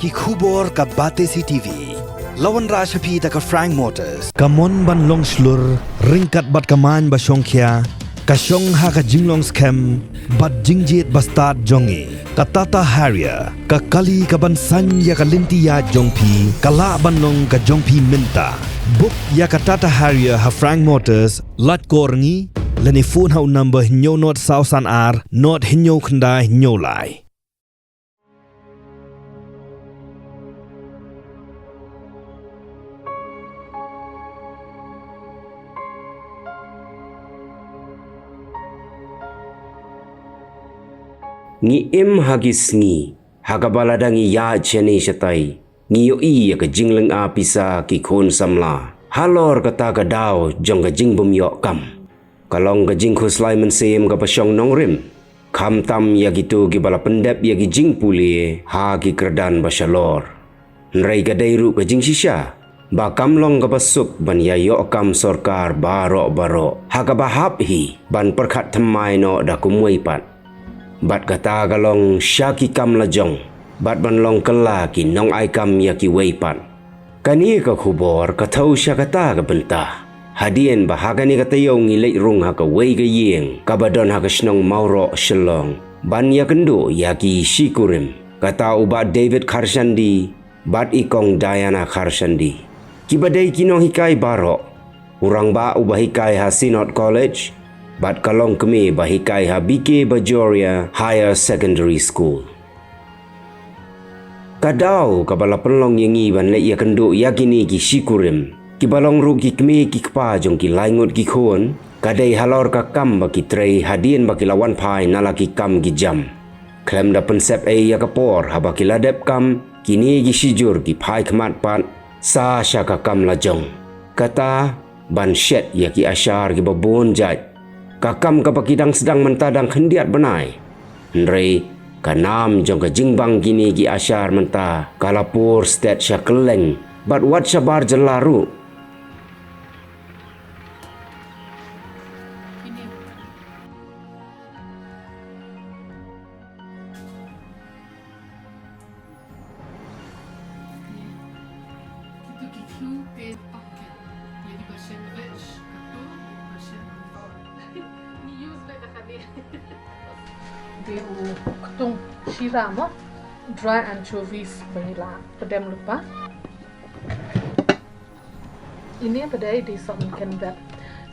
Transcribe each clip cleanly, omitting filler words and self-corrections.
ki khubor ka Batesi TV. Lawan Rashapi ta ka Frank Motors. Kamon ban long slur, ringkat bat kaman ba Shongkhia. Ka Shong ha ka jinglong scam, bat jingjit bastard jongi. Ka Tata Harrier, ka Kali ka ban san ya ka lintiya jongpi, ka la ban long ka jongpi minta. Book ya ka Tata Harrier ha Frank Motors, lat korngi, leni phone hau number hinyo not sausan ar, not hinyo kanda hinyo lai. Ngi im hagis ngi hagabaladang ya cheni shatai ngi yo I ya ka jingleng a pisa ki khon samla halor kata ka dao jong ka jingbum yo kam kalong ka jing khuslai men sem ka pasong nong rim kham tam ya gitu ki bala pendep ya ki jing puli ha ki kerdan basalor nrai ka dairu ka jing shisha ba kamlong ka pasuk ban ya yo kam sorkar baro ha ka bahap hi ban perkhat thamai no da kumwei pat bat kata kalong syaki kam lajong bat ban long kala ki nong ai kam ya ki weipat kani ka khubor ka thau sya kata ka bentah hadien bahagani kata yong ngilai rung ha ka wei ka yeng ka badon ha ka snong mauro shelong ban ya kendo ya ki shikurim kata ubat David Kharshandi bat ikong Diana Kharshandi kibadai kinong hikai baro urang ba ubahikai ha Sinod College bat kalong kami bahikai ha BK Bajoria Higher Secondary School. Kadau kabala penlong yengi ban le ya kendo yakini ki shikurim. Ki balong ru ki kami ki kpa jong ki laingut ki khon. Kadai halor ka kam ba ki Trei hadien ba ki lawan pai nala ki kam ki jam. Klem da pensep ya kapor ha ba ki ladep kam kini ki shijur ki pai kmat pat sa sya ka kam lajong. Kata ban shet ya ki asyar ki babon jaj. Kakam kapakidang sedang mentadang hendiat benai. Nrei kanam jong ka jingbang gini gi asyar menta kalapur stat syakeleng bat wat sabar jelaru. Dia ketung siram dry anchovies vanilla pedam lupa ini pedai di somkan bab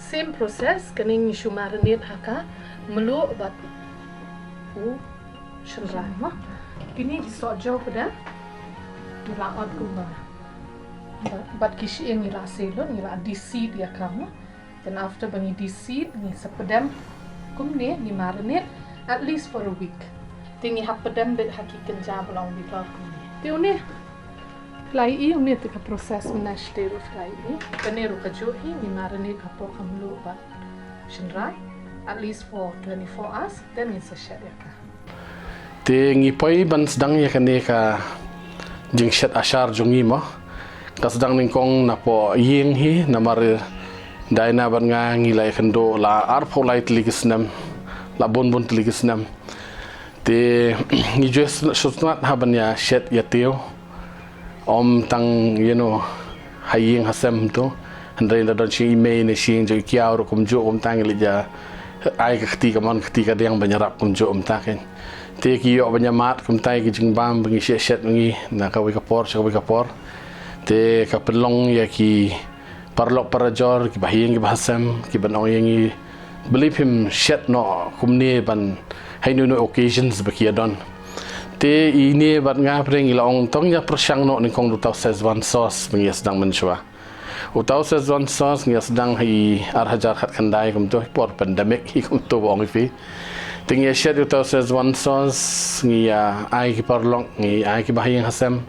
same process kening isu marinate haka melu bat shenrai kini di sojo pada dilaot kumba bat kishi yang ila selon ila di seed ya kamu then after bangi di seed ni sepedam kumne ni marinate at least for a week. Tingi hapadam bit hakikan jab long before kumni. Ti une fly I une te ka process menash te ru fly I. Kaneru ka jo hi ni marinate ka po kamlu ba shinrai at least for 24 hours then it's a shed ya ka. Te ngi poi ban sedang ya kane ka jing shed ashar jongi mo. Ka sedang ning kong na po yeng hi na mar daina ban nga ngilai kendo la arpo light ligisnam la bon telikisnam te ni just shotnat haban ya shet ya teo om tang haying hasem to andre da don chi me ne shing jo kiao ro kum jo om tang lija ai ka khti ka man khti ka deng banyarap kum jo om taken te ki yo banyamat kum tai ki jingbam bangi shet ngi na ka wi ka por te ka pelong ya ki parlok parajor ki bahing ki bahasam ki banong yangi believe him shed no kumne ban hainu no occasions bakiadon te ini bat nga preng ilong tong ya persang no ning kong lutaw sezwan sauce mengias dang menchwa utaw sezwan sauce ngias dang hi arhajar khat khandai kum to por pandemic hi kum to bong fi ting ya shed utaw sezwan sauce ngia ai ki parlong ngi ai ki bahing hasam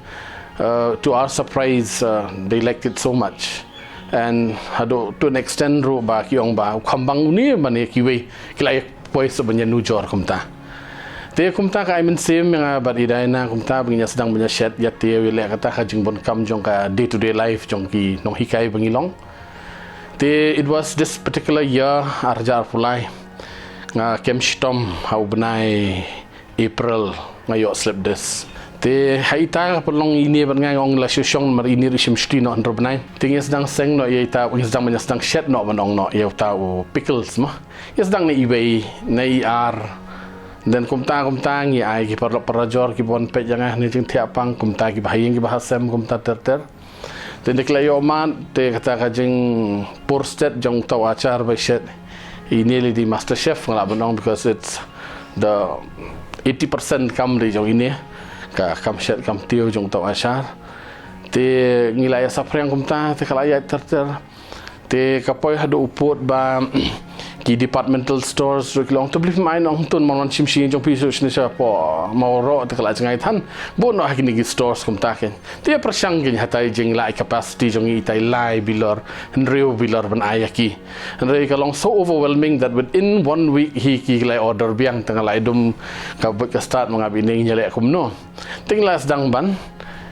to our surprise they liked it so much and hado to an extent ro ba kiong ba khambang ni mane kiwe kilai poi sabanya nujor kumta te kumta ka imen sem nga ba idai na kumta bingnya sedang banya shed ya te wile kata ka jingbon kam jong ka day to day life jong ki nong hikai bangilong te it was this particular year arjar pulai nga kem stom hau benai April ngayo slip this Te hai ta pelong ini ban ngai ong la syong mar ini rim sti no andro banai. Ting sedang seng no ye ta sedang banyak sedang shed no banong no ye ta pickles mah. Ye sedang ni eBay nei ar dan kumta ngi ai ki parajor ki bon pe jangan ni jing tiap pang kumta ki bahayeng ki bahasem kumta ter. Te deklayo man te kata ka jing porstet jong tau acar by shed. Ini li di master chef ngala banong because it's the 80% kam di jong ini ka kam shed kam tiu jong tau acar te ngilaya sapreng kumta te kalaya ter te kapoy hado upot ba ki departmental stores long to believe mine ong tun mon chimshi jong piso shne sa po mawro te kala jangai than bo no hakini gi stores kumta ken te prasang gin hatai jing lai capacity jong i tai lai bilor nreu bilor ban ayaki nrei ka long so overwhelming that within 1 week he ki lai order biang tang lai dum ka start mangabi ning nyale kumno tinglas dang ban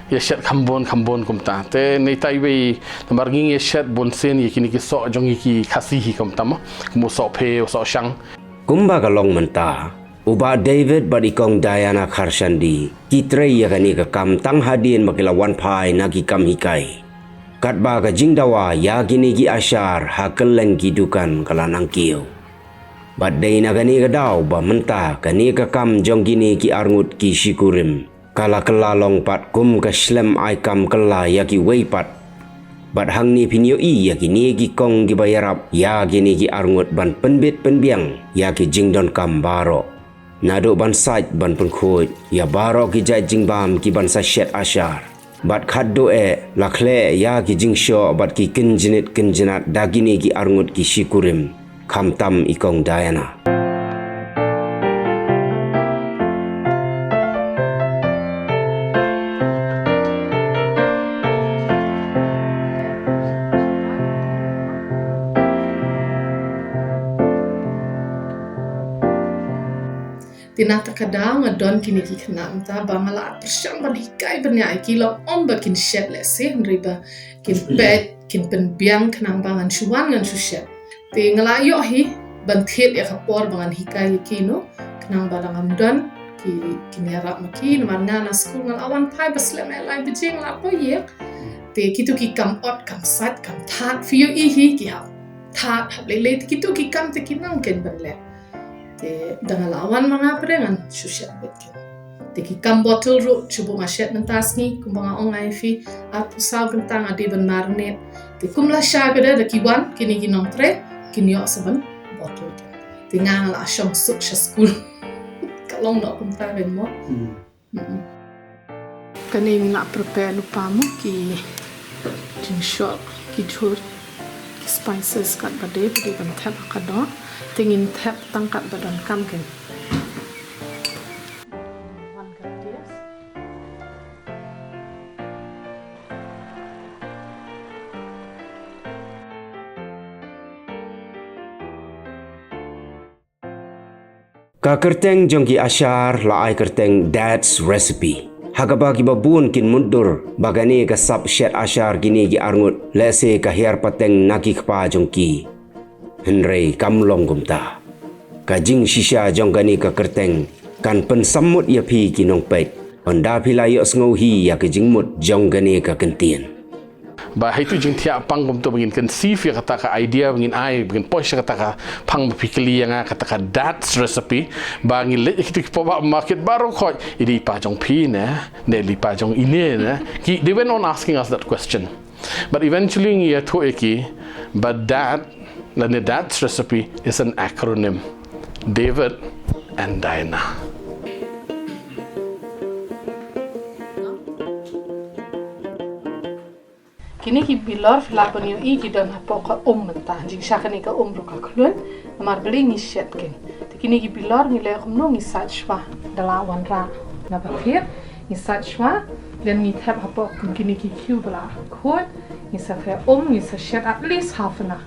ya shed kambon kumta te nei taiwe namar nging ya shed bonsen ye kini ki so jong ki khasi hi kumta ma kumu so phe so shang Kumba ka long menta uba David badikong Diana Kharshandi ki Trei ya kani ka kam tang hadien makila wan pai na ki kam hikai katba ka jingdawa ya gini ki ashar hakeleng ki dukan kalanang kiu badai na kani ka daw ba menta kani ka kam jong gini ki arngut ki shikurim kala kala long pat kum ka slem ai kam kala ya ki wei pat bat hang ni pinyo i ya ki ni ki kong ki bayarap ya ki ni ki arngut ban penbit penbiang ya ki jingdon kam baro nado ban saj ban penkhoj ya baro ki jai jingbam ki ban sa shet ashar bat khaddo lakhle ya ki jingsho bat ki kinjinat dagini ki arngut ki shikurim kham tam ikong Diana Tinata kadang ngadon kini ki kena mta ba mala persyang ban hikai ban ya kilo omba kin shed le se riba kin pet kin pen biang kenang bangan chuan ngan chu shed te ngala yo hi ban thiet ya kapor bangan hikai kino kenang balang amdon ki kinara maki nomar na school ngal awan pai baslem lai bijing la po ye te kitu ki kam ot kam sat kam that fiu i hi ki ha that le kitu ki kam te kinang ken ban le te dengan lawan mga perengan susya betkin te ki kam bottle ru chubu ngashet mentas ni kumbanga ongai fi apu saw kentang ade ben marnet te kumla sha beda de kiwan kini ginong tre kini yo saban bottle te ngang la shong suk sha school kalong no kumta ben mo kani na prepare nu pamu ki jing shop ki jur spices kat bade bade ban thap kado tingin tap tangkat badan kam ken. Ka kerteng jongki ashar la ai kerteng dad's recipe. Hagaba ki babun kin mundur bagani ka sap shet ashar gini ki arngut lese ka hiar pateng naki kpa jongki. Henry kamlong kumta. Kajing shisha jonggani ka kerteng kan pensamut ya pi kinong pet. Onda pilayok sngohi ya kajing mut jonggani ka kentien. Ba itu jing tiap pang kum tu begin conceive ya kata ka idea begin ai begin posh kata ka pang pikili yang kata ka dad's recipe ba ngil itu ki poba market baru khoi idi pa jong pi ne li pa jong ini ne ki they went on asking us that question but eventually ya to eki but the dad's recipe is an acronym David and Diana. Kini ki bilor filapon yo i ki don hapoka menta jing shakani ka ruka klun mar beli ngi shet ken kini ki bilor ngi le kumno ngi sachwa dala wanra na papir ngi sachwa dan ngi tap hapok kini ki kubla khot ngi sa fe ngi sa shet at least half an hour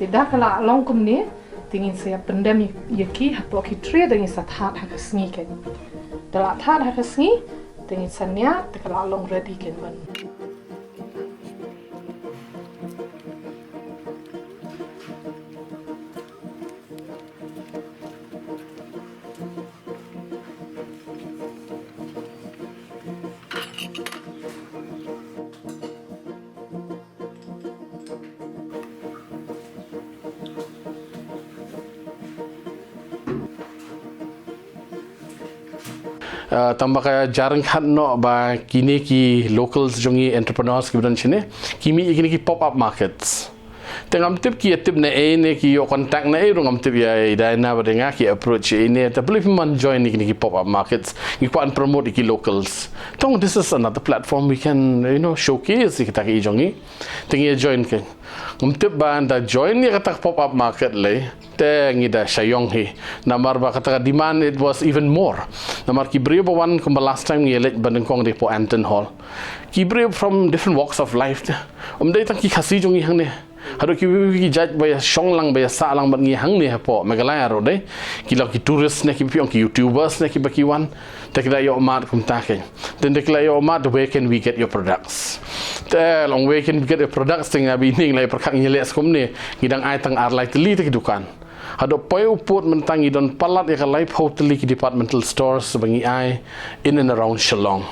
tidak kala long kumni tingin saya pendem yaki hapok ki Trei dengan sa that hakasngi ken dala that hakasngi tingin sanya tekala long ready ken ban Tambah kaya jarang hat no ba kini ki locals jongi entrepreneurs ki budan sini kimi kini ki pop up markets tengam tip ki tip na ne ki yo contact na rungam tip ya dana ba denga ki approach ini tapi if man join ni kini ki pop up markets ki pan promote ki locals tong this is another platform we can showcase kita ki jongi tengi join ke tip ba anda join ni kata pop up market le tengi da sayong hi namar ba kata demand it was even more namar ki brio one kum last time ni elect bandeng kong de po Anton Hall ki brio from different walks of life dai tang ki khasi jongi hang ne hado ki judge ba shong lang ba sa lang ba ngi hang ne po megalaya ro de ki la ki tourist ne ki piong ki youtubers ne ki ba ki wan te ki da yo mat kum ta ke then de ki la yo mat where can we get your products te long way can we get your products ting abi ning lai perkak ngi les kum ne ngidang ai tang ar lai teli te ki dukan hado poi uput mentangi don palat ya live hotel ki departmental stores bangi ai in and around Shillong.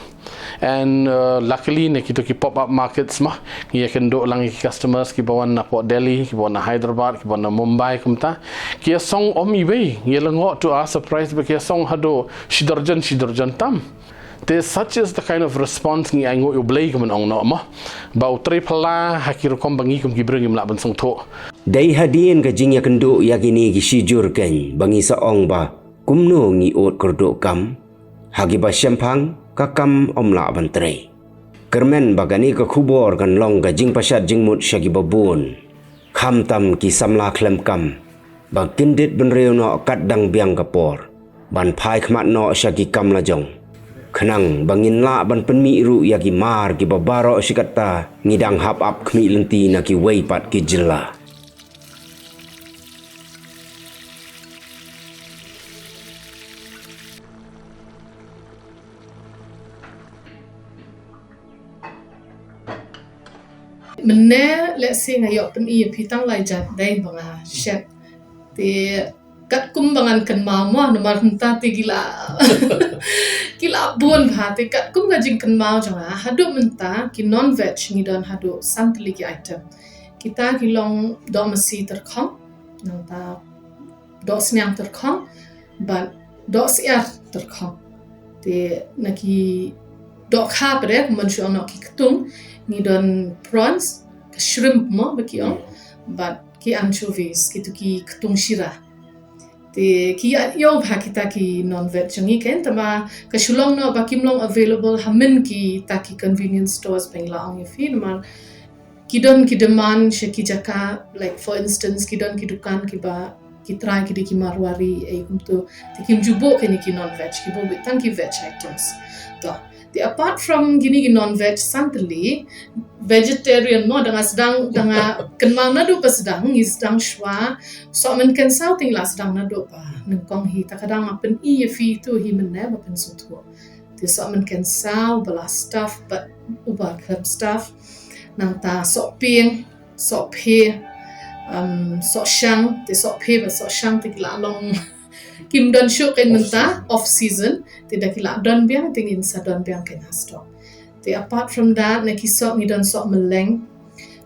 And luckily ne kita ki pop up markets mah ki akan do lang ki customers ki bawan na Port Delhi ki bawan na Hyderabad ki bawan na Mumbai kumta ki song om ibe ye lango to our surprise ba ki song hado shidarjan tam te such is the kind of response ni ai ngo blay kum ong no mah ba Trei phala hakir kom bangi kum ki bring im la ban song tho dai hadien ka jing ya kendo ya kini ki sijur ken bangi sa ong ba kumno ngi ot Kyrduh kam hagi ba Shemphang kakam omla ban Trei kermen bagani ka khubor kan long ka jing pasat jing mut syagi babun kham tam ki samla klem kam ba kindit ben reu no kat dang biang kapor ban phai khmat no syagi kam la jong khenang bangin la ban penmi ru yagi mar ki babaro sikata ngidang hap up khmi lenti na ki wei pat ki jilla Mene let's say ngayok pen iya pitang lai jat dai banga shet te kat kum bangan kan mama nomar henta te gila gila bon bha te kat kum ga jing kan mau janga hadu menta ki non veg ni don hadu santli ki item kita ki long do masi terkhom nang ta do snyang terkhom but do siar terkhom te naki do kha pare man shu no ki ktung ni don prawns shrimp mo bakiong but ki anchovies ki tu ki ktung shira te ki yo bha kita ki non veg jangi ken tama ka shulong no bakim long available hamin ki ta ki convenience stores pengla ong fi man ki demand she ki jaka like for instance ki dukan ki ba ki try ki ki marwari ai kumtu te kim jubo ken ki non veg ki bo tang ki veg items to apart from gini non-veg santali vegetarian mo dengan sedang dengan kenmal nadu pa sedang ni sedang shwa so men kan sauting la sedang nadu pa nengkong hi takadang apen I fi tu hi men ne pen sutu ti so men kan sau bala stuff but uba club stuff nang ta so ping so phe so shang ti so phe ba so shang ti la long kim don show ken menta off season tidak kila don biang tingin sa don biang ken hasto te apart from that na kisok ni don sok meleng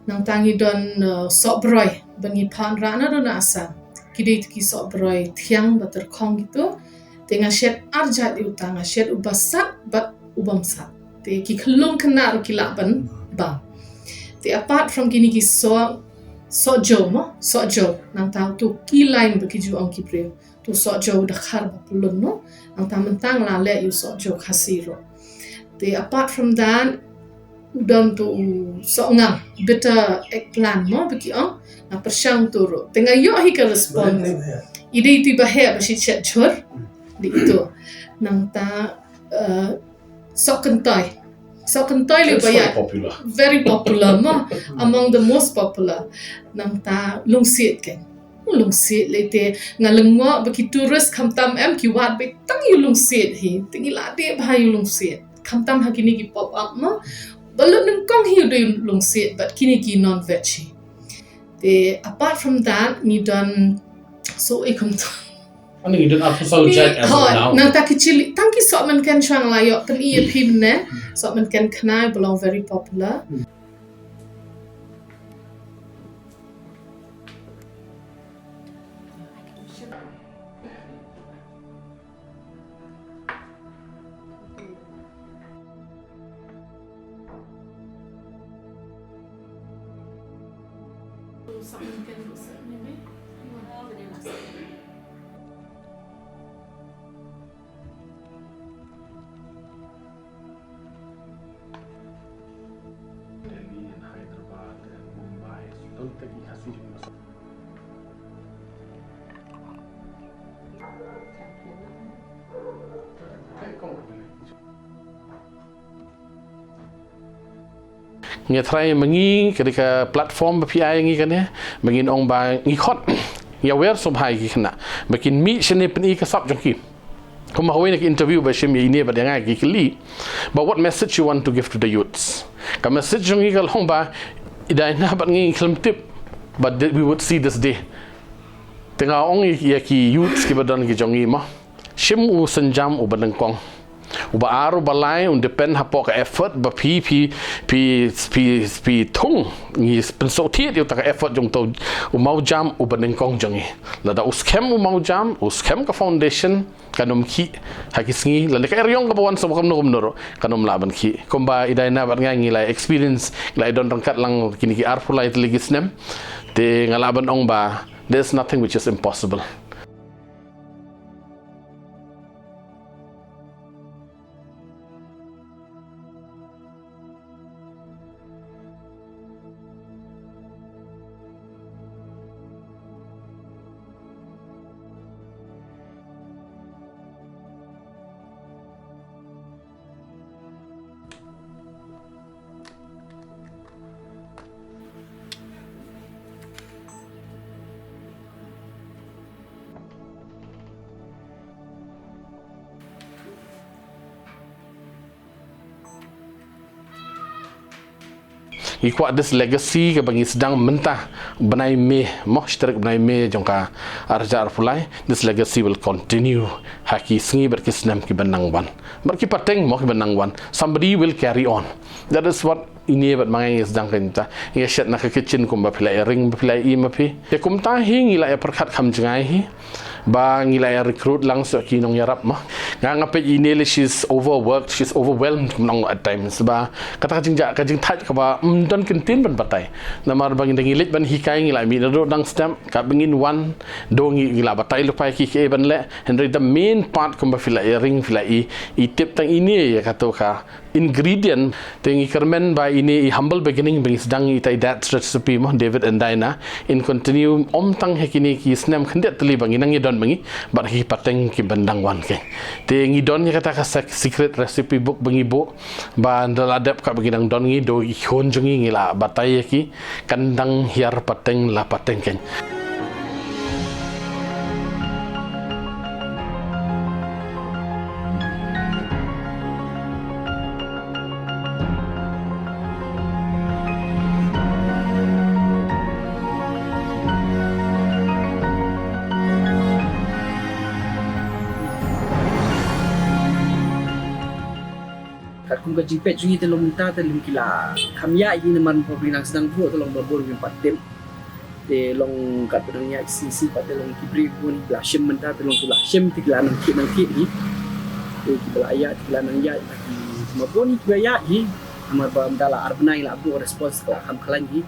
nang tangi don sok broy bangi pan rana don asa kidi ki sok broy thiang bater khong gitu tenga shet arja di utanga shet ubasat bat ubamsat te ki khlung khna ro kila ban ba te apart from kini ki so jo nang tau tu ki line baki ju ong ki pre tu so jo da khar ba pulun no ang tamantang la le you so jo khasiro te apart from that udon tu so ngam bitter eggplant mo biki on na persyang turu tenga yo hi ka respond ide tiba he ba shi chat chur di itu nang ta so kentai le ba ya very popular mo among the most popular nang ta lungsit ken lungsit lete ngalengwa baki tourist khamtam em ki wat be tang yu lungsit hi tingi la de bha yu lungsit khamtam ha kini ki pop up ma balun nang kong hi de lungsit but kini ki non veg hi te apart from that ni don so Ano yung artificial jet as of now? Nang ta kecil, tangki sok man kan syang layok kan iya pimne, sok man kan kenai belong very popular. Sok man kan rusak ni me. Delhi and Hyderabad and Mumbai. Don't take it as serious. Nge Trei mengi ketika platform PI ngi kan ya mengin ong ba ngi khot ya wer som hai ki khna makin mi shene pen I ka sap jong ki kuma hoy nak interview ba shem ini ba denga ki kli but what message you want to give to the youths ka message jong kal hong ba idai na ba ngi khlam tip but we would see this day tenga ong ya ki youths ki ba don ki jong I ma shem u sanjam u ba kong uba aru balai un depend hapo ka effort ba pi thung ni penso tiet yo ta effort jong to u mau jam u baneng kong jong la da uskem u mau jam uskem ka foundation kanom ki hakisngi la ka eryong ka bawan sa kam no noro kanom laban ki komba idai na ban ngi la experience la don rangkat lang kini ki arfulai legisnem te ngalaban ong ba there's nothing which is impossible. Ikut this legacy ke bagi sedang mentah benai me moh shtarik benai me jongka arja arfulai this legacy will continue haki sengi berkisnam ki benangwan berki pateng moh ki benangwan somebody will carry on that is what ini bat mangai sedang kenta ia shat nak kitchen kum ba pilai ring ba pilai I mapi te kum ta hi ngila ya perkat kham jangai hi ba ngila ya recruit lang so kinong yarap mah ngape ini she's overworked, she's overwhelmed nong at times ba kata kajing thaj ka ba don kentin ban batai namar bangin ngilit ban hikai ngila mi do dang stamp ka bangin one do ngila batai lupai ki ke ban le henry the main part kum ba filai ring filai I tip tang ini ya kato ka ingredient tengi kermen ba ini humble beginning bang sedang itai that recipe mo David and Dina in continue om tang hekini ki snam khandet teli bang inang don bangi bar hi pateng ki bandang wan ke te ngi don nya kata ka secret recipe book bangi bo ba daladap ka bagi dang don ngi do I khon jongi ngila batai ki kandang hiar pateng la pateng ken kung kajipet jungi telung ta telung kila kamya ini man pobrinang sedang buat telung berburu empat tem te long kat pedangnya sisi pat telung kibri pun la shem menta telung tu la shem tikla nang ki ni te kibla ayat tikla nang ya ki maboni kibaya hi amar ba mdala arbnai la bu response ka kam khalan hi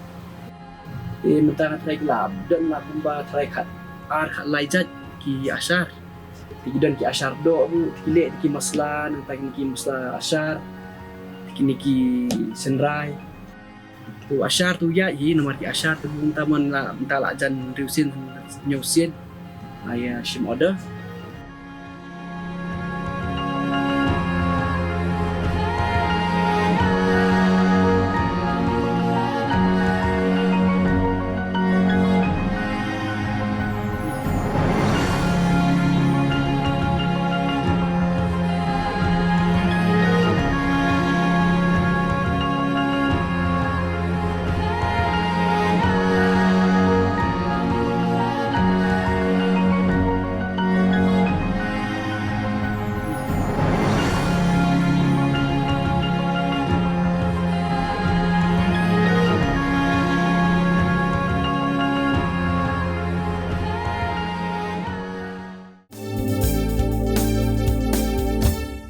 te menta trai la dan la bumba trai khat ar khat laijat ki ashar dan ki ashar do kile ki masla nang tagin ki masla ashar kini ki senrai tu ashar tu ya hi nomor ki ashar tu taman la mentala jan riusin nyusin aya shim order